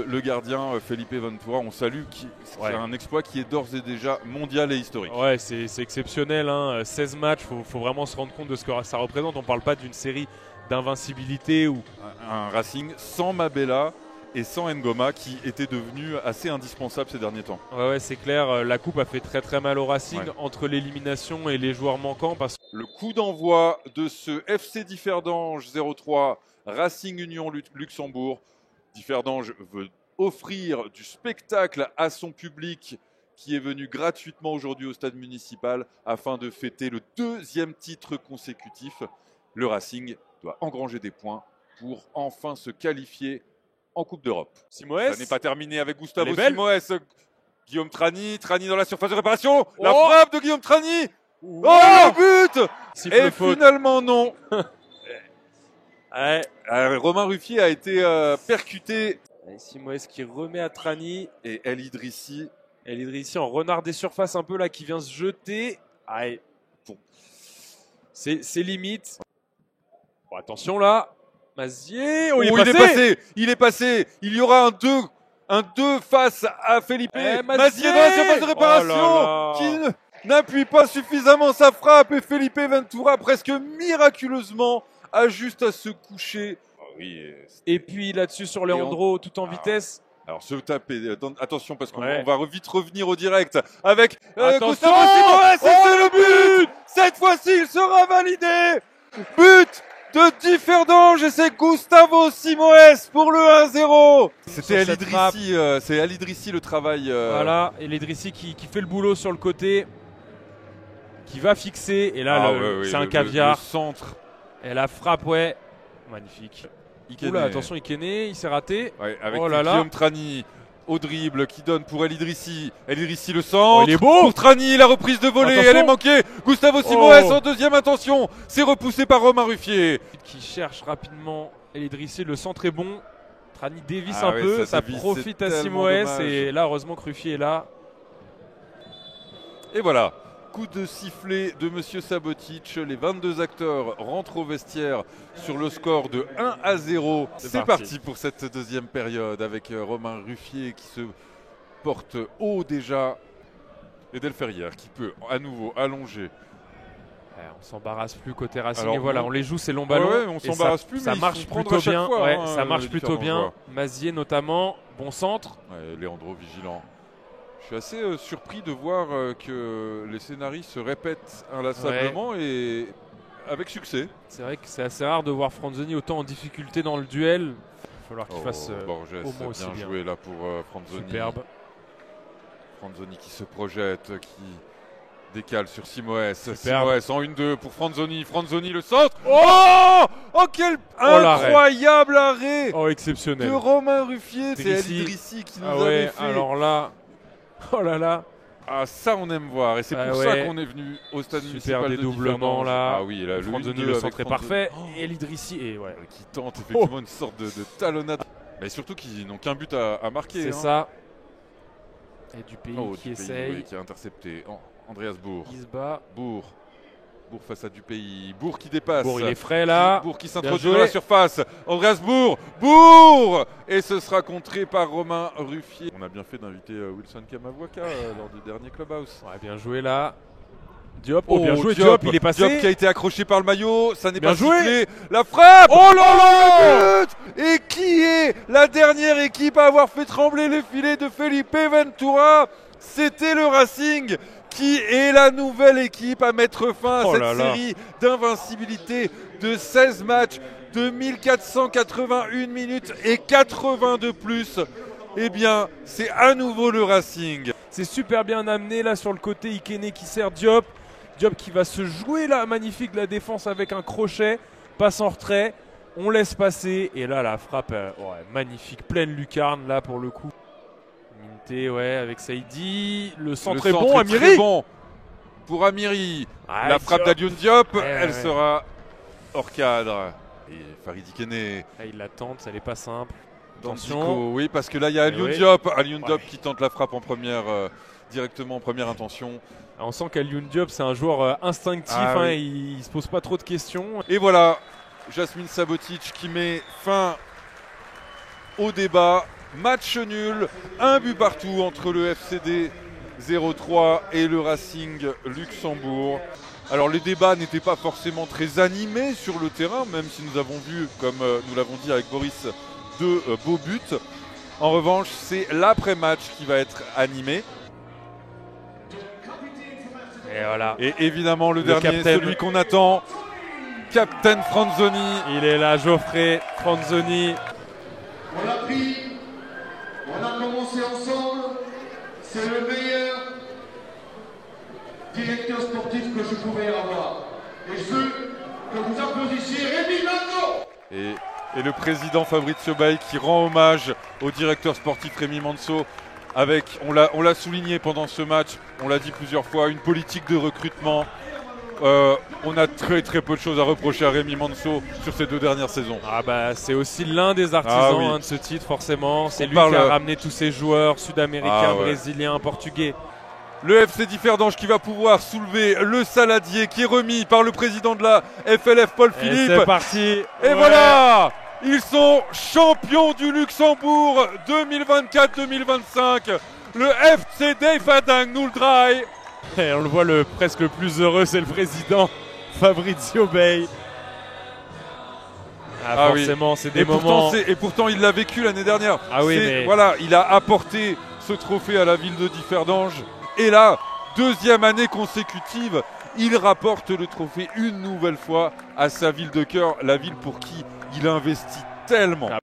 le gardien Felipe Ventura, on salue, c'est un exploit qui est d'ores et déjà mondial et historique. Ouais, c'est exceptionnel, hein. 16 matchs, faut vraiment se rendre compte de ce que ça représente. On ne parle pas d'une série d'invincibilité ou un Racing sans Mabella et sans Ngoma qui était devenu assez indispensable ces derniers temps. Ouais, c'est clair, la coupe a fait très mal au Racing entre l'élimination et les joueurs manquants. Le coup d'envoi de ce FC Differdange 03 Racing Union Luxembourg. Differdange veut offrir du spectacle à son public qui est venu gratuitement aujourd'hui au stade municipal afin de fêter le 2e titre consécutif. Le Racing doit engranger des points pour enfin se qualifier en Coupe d'Europe. Simoes. Ça n'est pas terminé avec Gustavo Simoes. Guillaume Trani dans la surface de réparation. La Oh, frappe de Guillaume Trani. Oh, le but. Et finalement non. Romain Ruffier a été percuté. Simoes qui remet à Trani. Et El Idrissi. El Idrissi en renard des surfaces un peu là qui vient se jeter. Bon. C'est limite. Bon, attention là. Mazier. Oh, il est passé. Il y aura un 2 face à Felipe. Mazier dans la surface de réparation qui n'appuie pas suffisamment sa frappe. Et Felipe Ventura presque miraculeusement a juste à se coucher. Et puis là-dessus sur Leandro, tout en vitesse. Alors se taper, attention parce qu'on va vite revenir au direct avec Gustavo Simoes, et c'est le but. Cette fois-ci il sera validé. But de Differdange et c'est Gustavo Simoes pour le 1-0. C'était El Idrissi, c'est El Idrissi le travail. Voilà, El Idrissi qui fait le boulot sur le côté, qui va fixer et là c'est un caviar. Le centre. Et la frappe, magnifique. Oula, attention, Ikene, il s'est raté. Avec Guillaume Trani au dribble qui donne pour El Idrissi. El Idrissi le centre. Oh, il est beau. Pour Trani, la reprise de volée, elle est manquée. Gustavo Simoes en deuxième intention. C'est repoussé par Romain Ruffier. Qui cherche rapidement El Idrissi, le centre est bon. Trani dévisse un peu, ça profite à Simoes. Et là, heureusement que Ruffier est là. Et voilà. Coup de sifflet de Monsieur Sabotic. Les 22 acteurs rentrent au vestiaire sur le score de 1-0. C'est parti pour cette deuxième période avec Romain Ruffier qui se porte haut déjà. Et Del Ferrière qui peut à nouveau allonger. On s'embarrasse plus côté Racing. Alors, et voilà, on les joue ces longs ballons. On s'embarrasse plus, ça marche plutôt bien. Ça marche plutôt bien. Mazier notamment, bon centre. Leandro vigilant. Je suis assez surpris de voir que les scénarios se répètent inlassablement et avec succès. C'est vrai que c'est assez rare de voir Franzoni autant en difficulté dans le duel. Il va falloir qu'il fasse Borges, au moins aussi bien joué là pour Franzoni. Superbe. Franzoni qui se projette, qui décale sur Simoes. Simoes en 1-2 pour Franzoni. Franzoni le centre. Oh quel incroyable arrêt. Exceptionnel. De Romain Ruffier. C'est El Idrissi qui nous avait fait. Alors là. Oh là là. Ça on aime voir et c'est pour ça qu'on est venu au stade municipal de dédoublement là. Là Franzoni le centre est parfait et El Idrissi qui tente effectivement une sorte de talonnade. Mais surtout qu'ils n'ont qu'un but à marquer. C'est ça. Et du pays qui essaye. Qui a intercepté. Andreas Bourg. Il se bat. Bourg face à Dupeil. Bourg qui dépasse. Bourg il est frais là. Bourg qui s'introduit dans la surface. Andreas Bourg. Et ce sera contré par Romain Ruffier. On a bien fait d'inviter Wilson Kamawaka lors du dernier Clubhouse. Bien joué là. Diop. Bien joué Diop. Il est passé. Diop qui a été accroché par le maillot. Ça n'est pas sifflé. La frappe. Oh là là. Et qui est la dernière équipe à avoir fait trembler les filets de Felipe Ventura? C'était le Racing qui est la nouvelle équipe à mettre fin à cette série d'invincibilité de 16 matchs, de 1481 minutes et 80 de plus. Eh bien, c'est à nouveau le Racing. C'est super bien amené là sur le côté. Ikene qui sert Diop. Diop qui va se jouer là, magnifique la défense avec un crochet. Passe en retrait. On laisse passer. Et là, la frappe, magnifique. Pleine lucarne là pour le coup. Minté, avec Saïdi. Le centre est bon, Amiri. Très bon pour Amiri. La frappe d'Alioune Diop, elle sera hors cadre. Et Farid Ikene. Il la tente, ça n'est pas simple. Attention. Oui, parce que là, il y a Alioune Diop. Alioune Diop qui tente la frappe en première, directement en première intention. On sent qu'Alioune Diop, c'est un joueur instinctif. Il ne se pose pas trop de questions. Et voilà, Jasmine Sabotic qui met fin au débat. Match nul, un but partout entre le FCD 03 et le Racing Luxembourg. Alors les débats n'étaient pas forcément très animés sur le terrain, même si nous avons vu, comme nous l'avons dit avec Boris, de beaux buts. En revanche, c'est l'après-match qui va être animé. Et voilà. Et évidemment le dernier, capitaine. celui qu'on attend, Captain Franzoni. Il est là, Geoffrey Franzoni. On l'a pris, on a commencé ensemble, c'est le meilleur directeur sportif que je pouvais avoir. Et ce, que vous applaudissiez Rémi Manso. Et le président Fabrizio Bail qui rend hommage au directeur sportif Rémi Manso avec, on l'a souligné pendant ce match, on l'a dit plusieurs fois, une politique de recrutement. On a très peu de choses à reprocher à Rémi Manso sur ces 2 dernières saisons. Ah bah c'est aussi l'un des artisans oui. de ce titre forcément. C'est lui parle, qui a ramené tous ces joueurs sud-américains, ouais. brésiliens, portugais. Le FC Differdange qui va pouvoir soulever le saladier qui est remis par le président de la FLF Paul Et Philippe. c'est parti. Et voilà, ils sont champions du Luxembourg 2024-2025. Le FC Differdange nous le draille. Et on le voit presque le plus heureux, c'est le président Fabrizio Bail. Ah, forcément, oui. C'est des moments. Et pourtant, il l'a vécu l'année dernière. Ah oui, mais... Voilà, il a apporté ce trophée à la ville de Differdange. Et là, 2e année consécutive, il rapporte le trophée une nouvelle fois à sa ville de cœur, la ville pour qui il investit tellement.